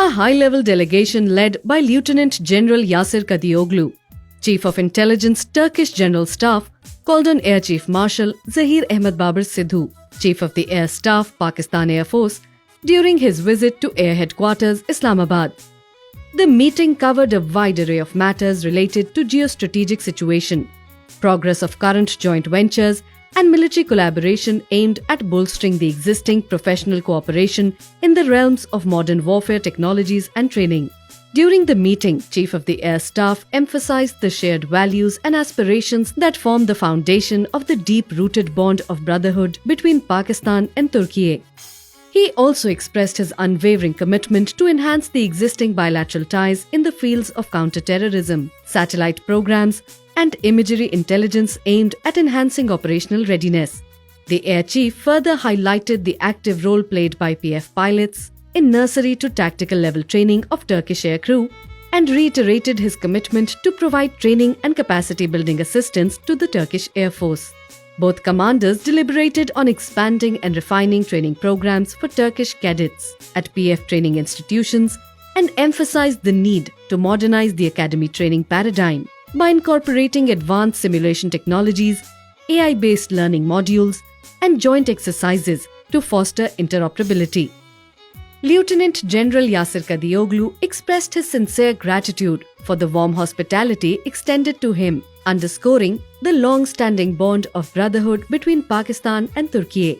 A high-level delegation led by Lieutenant General Yasir Kadioglu, Chief of Intelligence Turkish General Staff, called on Air Chief Marshal Zahir Ahmed Babar Sidhu, Chief of the Air Staff, Pakistan Air Force, during his visit to Air Headquarters, Islamabad. The meeting covered a wide array of matters related to geostrategic situation, progress of current joint ventures, and military collaboration aimed at bolstering the existing professional cooperation in the realms of modern warfare technologies and training. During the meeting, Chief of the Air Staff emphasized the shared values and aspirations that form the foundation of the deep-rooted bond of brotherhood between Pakistan and Turkey. He also expressed his unwavering commitment to enhance the existing bilateral ties in the fields of counter-terrorism, satellite programs, and imagery intelligence aimed at enhancing operational readiness. The Air Chief further highlighted the active role played by PF pilots in nursery to tactical level training of Turkish aircrew and reiterated his commitment to provide training and capacity building assistance to the Turkish Air Force. Both commanders deliberated on expanding and refining training programs for Turkish cadets at PF training institutions and emphasized the need to modernize the academy training paradigm by incorporating advanced simulation technologies, AI-based learning modules, and joint exercises to foster interoperability. Lieutenant General Yasir Kadioglu expressed his sincere gratitude for the warm hospitality extended to him, underscoring the long-standing bond of brotherhood between Pakistan and Turkey.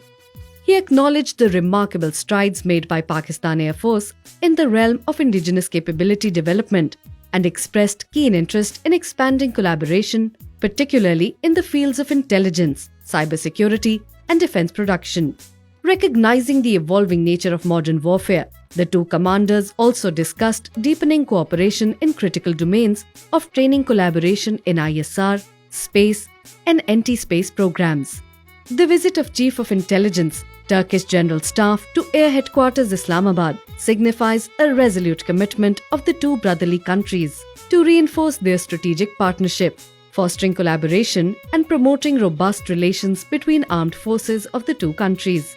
He acknowledged the remarkable strides made by Pakistan Air Force in the realm of indigenous capability development and expressed keen interest in expanding collaboration, particularly in the fields of intelligence, cybersecurity, and defense production. Recognizing the evolving nature of modern warfare, the two commanders also discussed deepening cooperation in critical domains of training collaboration in ISR, space, and anti-space programs. The visit of Chief of Intelligence, Turkish General Staff to Air Headquarters Islamabad signifies a resolute commitment of the two brotherly countries to reinforce their strategic partnership, fostering collaboration and promoting robust relations between armed forces of the two countries.